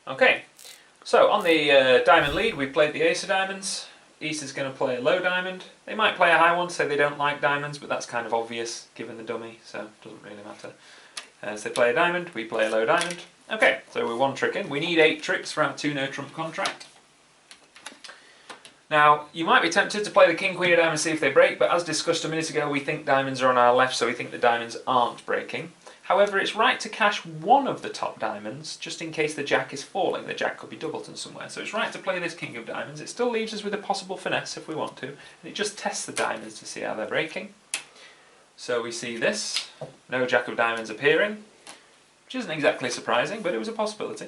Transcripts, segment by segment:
Okay, so on the diamond lead, we've played the ace of diamonds. East is going to play a low diamond. They might play a high one, say they don't like diamonds, but that's kind of obvious given the dummy, so it doesn't really matter. So they play a diamond, we play a low diamond. Okay, so we're one trick in. We need 8 tricks for our 2 no trump contract. Now, you might be tempted to play the king, queen of diamonds, see if they break, but as discussed a minute ago, we think diamonds are on our left, so we think the diamonds aren't breaking. However, it's right to cash one of the top diamonds, just in case the jack is falling. The jack could be doubleton somewhere, so it's right to play this king of diamonds. It still leaves us with a possible finesse if we want to, and it just tests the diamonds to see how they're breaking. So we see this, no jack of diamonds appearing, which isn't exactly surprising, but it was a possibility.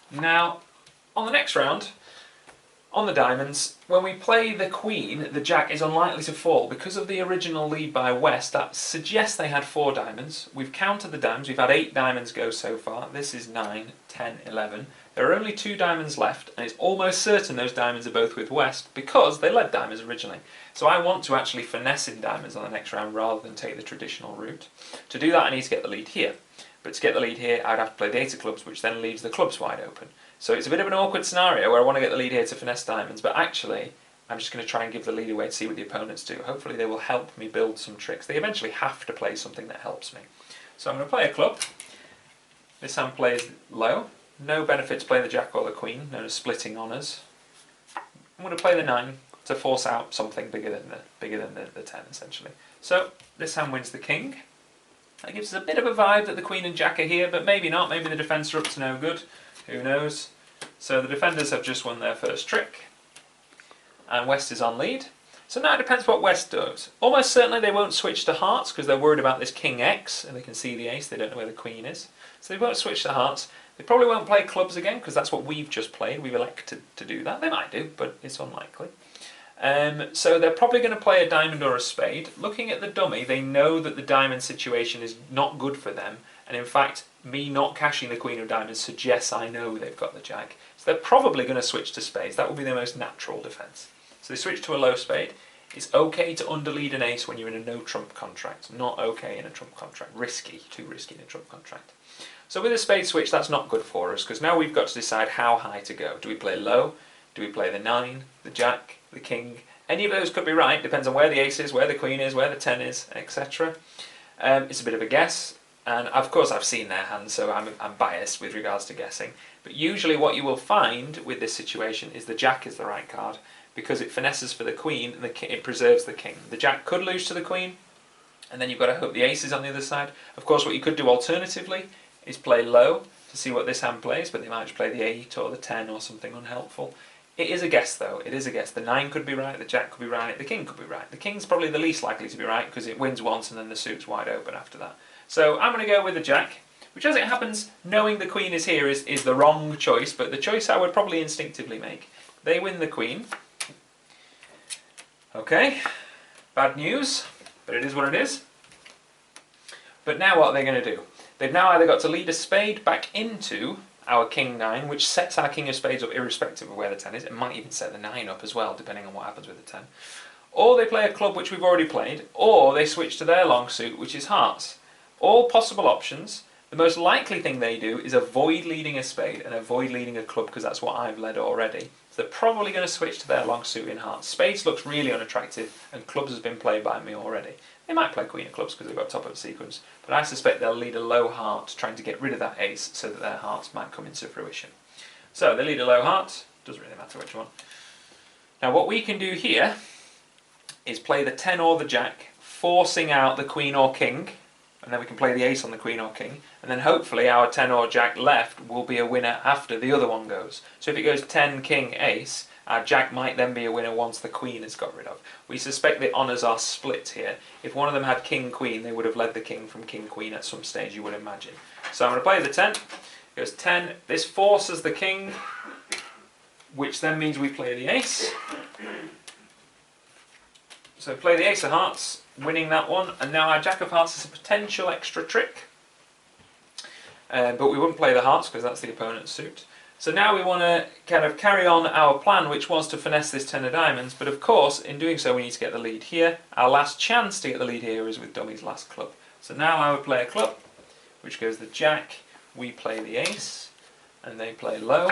Now, on the next round, on the diamonds, when we play the queen, the jack is unlikely to fall. Because of the original lead by West, that suggests they had 4 diamonds. We've counted the diamonds, we've had 8 diamonds go so far. This is 9, 10, 11. There are only 2 diamonds left, and it's almost certain those diamonds are both with West, because they led diamonds originally. So I want to actually finesse in diamonds on the next round rather than take the traditional route. To do that, I need to get the lead here. But to get the lead here, I'd have to play the 8 of clubs, which then leaves the clubs wide open. So it's a bit of an awkward scenario where I want to get the lead here to finesse diamonds, but actually I'm just going to try and give the lead away to see what the opponents do. Hopefully they will help me build some tricks. They eventually have to play something that helps me. So I'm going to play a club. This hand plays low. No benefit to playing the jack or the queen, known as splitting honours. I'm going to play the 9 to force out something bigger than the 10 essentially. So this hand wins the king. That gives us a bit of a vibe that the queen and jack are here, but maybe not. Maybe the defence are up to no good. Who knows? So the defenders have just won their first trick. And West is on lead. So now it depends what West does. Almost certainly they won't switch to hearts because they're worried about this king X and they can see the ace, they don't know where the queen is. So they won't switch to hearts. They probably won't play clubs again because that's what we've just played. We've elected to do that. They might do, but it's unlikely. So they're probably going to play a diamond or a spade. Looking at the dummy, they know that the diamond situation is not good for them. And in fact, me not cashing the queen of diamonds suggests I know they've got the jack. So they're probably going to switch to spades. That will be their most natural defence. So they switch to a low spade. It's okay to underlead an ace when you're in a no trump contract. Not okay in a trump contract. Risky. Too risky in a trump contract. So with a spade switch, that's not good for us because now we've got to decide how high to go. Do we play low? Do we play the 9, the jack, the king? Any of those could be right. Depends on where the ace is, where the queen is, where the 10 is, etc. It's a bit of a guess. And of course I've seen their hands, so I'm biased with regards to guessing. But usually what you will find with this situation is the jack is the right card because it finesses for the queen and it preserves the king. The jack could lose to the queen, and then you've got to hope the ace is on the other side. Of course what you could do alternatively is play low to see what this hand plays, but they might just play the 8 or the 10 or something unhelpful. It is a guess though, it is a guess. The 9 could be right, the jack could be right, the king could be right. The king's probably the least likely to be right because it wins once and then the suit's wide open after that. So I'm going to go with the jack, which as it happens, knowing the queen is here is the wrong choice, but the choice I would probably instinctively make. They win the queen. Okay, bad news, but it is what it is. But now what are they going to do? They've now either got to lead a spade back into our king 9, which sets our king of spades up irrespective of where the 10 is. It might even set the 9 up as well, depending on what happens with the 10. Or they play a club, which we've already played, or they switch to their long suit, which is hearts. All possible options. The most likely thing they do is avoid leading a spade and avoid leading a club because that's what I've led already. So they're probably going to switch to their long suit in hearts. Spades looks really unattractive and clubs has been played by me already. They might play queen of clubs because they've got top of the sequence, but I suspect they'll lead a low heart trying to get rid of that ace so that their hearts might come into fruition. So they lead a low heart, doesn't really matter which one. Now what we can do here is play the 10 or the jack, forcing out the queen or king, and then we can play the ace on the queen or king, and then hopefully our 10 or jack left will be a winner after the other one goes. So if it goes 10, king, ace, our jack might then be a winner once the queen is got rid of. We suspect the honours are split here. If one of them had king, queen, they would have led the king from king, queen at some stage, you would imagine. So I'm going to play the 10. It goes 10. This forces the king, which then means we play the ace. So play the ace of hearts, winning that one, and now our jack of hearts is a potential extra trick. But we wouldn't play the hearts because that's the opponent's suit. So now we want to kind of carry on our plan, which was to finesse this 10 of diamonds, but of course in doing so we need to get the lead here. Our last chance to get the lead here is with dummy's last club. So now I would play a club, which goes the jack, we play the ace, and they play low.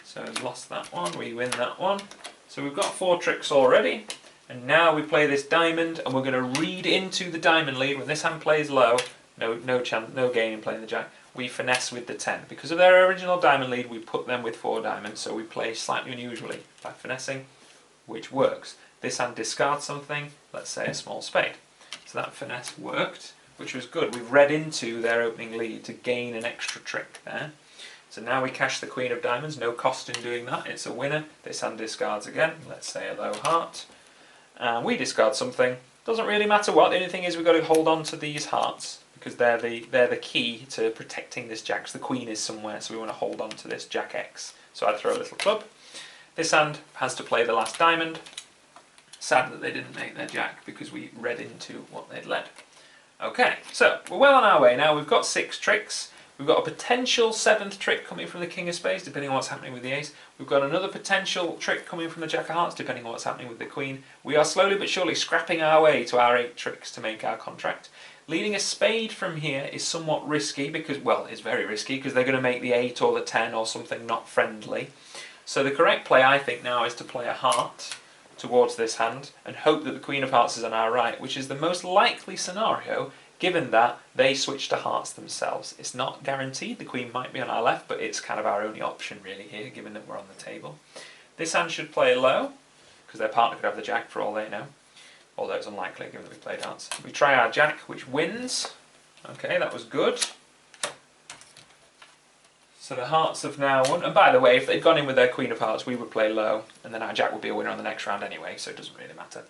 So we've lost that one, we win that one. So we've got 4 tricks already, and now we play this diamond, and we're going to read into the diamond lead. When this hand plays low, no chance, no gain in playing the jack. We finesse with the 10. Because of their original diamond lead, we put them with 4 diamonds, so we play slightly unusually by finessing, which works. This hand discards something, let's say a small spade. So that finesse worked, which was good. We've read into their opening lead to gain an extra trick there. So now we cash the queen of diamonds, no cost in doing that, it's a winner. This hand discards again, let's say a low heart. And we discard something, doesn't really matter what, the only thing is we've got to hold on to these hearts, because they're the key to protecting this jack, because the queen is somewhere, so we want to hold on to this jack X. So I'd throw a little club. This hand has to play the last diamond. Sad that they didn't make their jack, because we read into what they'd led. Okay, so we're well on our way now, we've got 6 tricks. We've got a potential 7th trick coming from the king of spades, depending on what's happening with the ace. We've got another potential trick coming from the jack of hearts, depending on what's happening with the queen. We are slowly but surely scrapping our way to our 8 tricks to make our contract. Leading a spade from here is somewhat risky, because, well, it's very risky, because they're going to make the 8 or the 10 or something not friendly. So the correct play, I think, now is to play a heart towards this hand, and hope that the queen of hearts is on our right, which is the most likely scenario, given that they switch to hearts themselves. It's not guaranteed, the queen might be on our left, but it's kind of our only option really here, given that we're on the table. This hand should play low, because their partner could have the jack for all they know, although it's unlikely given that we played hearts. We try our jack, which wins. Okay, that was good. So the hearts have now won, and by the way, if they'd gone in with their queen of hearts, we would play low, and then our jack would be a winner on the next round anyway, so it doesn't really matter.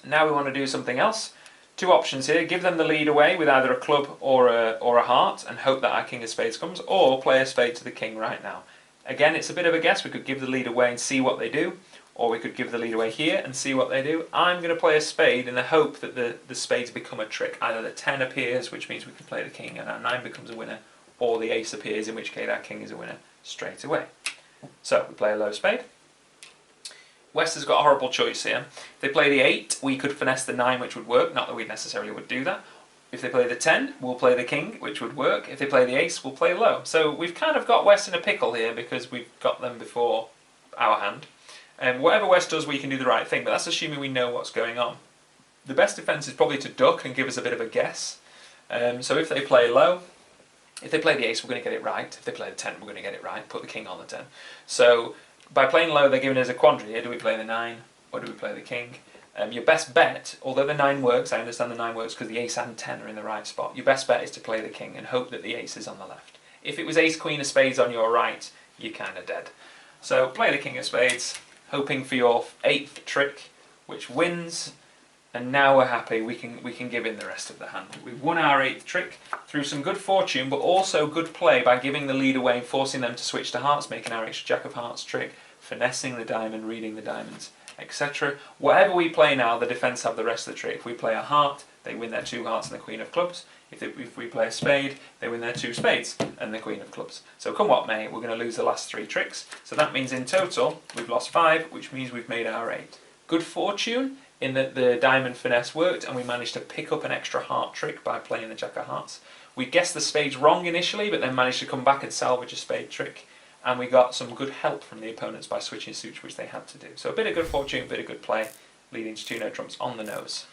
Now we want to do something else. 2 options here, give them the lead away with either a club or a heart and hope that our king of spades comes, or play a spade to the king right now. Again, it's a bit of a guess, we could give the lead away and see what they do, or we could give the lead away here and see what they do. I'm going to play a spade in the hope that the spades become a trick. Either the 10 appears, which means we can play the king and our 9 becomes a winner, or the ace appears, in which case our king is a winner straight away. So, we play a low spade. West has got a horrible choice here. If they play the 8, we could finesse the 9, which would work, not that we necessarily would do that. If they play the 10, we'll play the king, which would work. If they play the ace, we'll play low. So we've kind of got West in a pickle here, because we've got them before our hand. And whatever West does, we can do the right thing, but that's assuming we know what's going on. The best defence is probably to duck and give us a bit of a guess. So if they play low, if they play the ace, we're going to get it right. If they play the 10, we're going to get it right. Put the king on the 10. So by playing low, they're giving us a quandary here. Do we play the 9 or do we play the king? Your best bet, although the 9 works, I understand the 9 works because the ace and 10 are in the right spot, your best bet is to play the king and hope that the ace is on the left. If it was ace, queen of spades on your right, you're kind of dead. So play the king of spades, hoping for your 8th trick, which wins, and now we're happy, we can give in the rest of the hand. We've won our 8th trick through some good fortune, but also good play by giving the lead away and forcing them to switch to hearts, making our extra jack of hearts trick, finessing the diamond, reading the diamonds, etc. Whatever we play now, the defence have the rest of the trick. If we play a heart, they win their 2 hearts and the queen of clubs. If we play a spade, they win their 2 spades and the queen of clubs. So come what may, we're going to lose the last 3 tricks. So that means in total, we've lost 5, which means we've made our 8. Good fortune in that the diamond finesse worked and we managed to pick up an extra heart trick by playing the jack of hearts. We guessed the spades wrong initially, but then managed to come back and salvage a spade trick. And we got some good help from the opponents by switching suits, which they had to do. So a bit of good fortune, a bit of good play, leading to 2 no trumps on the nose.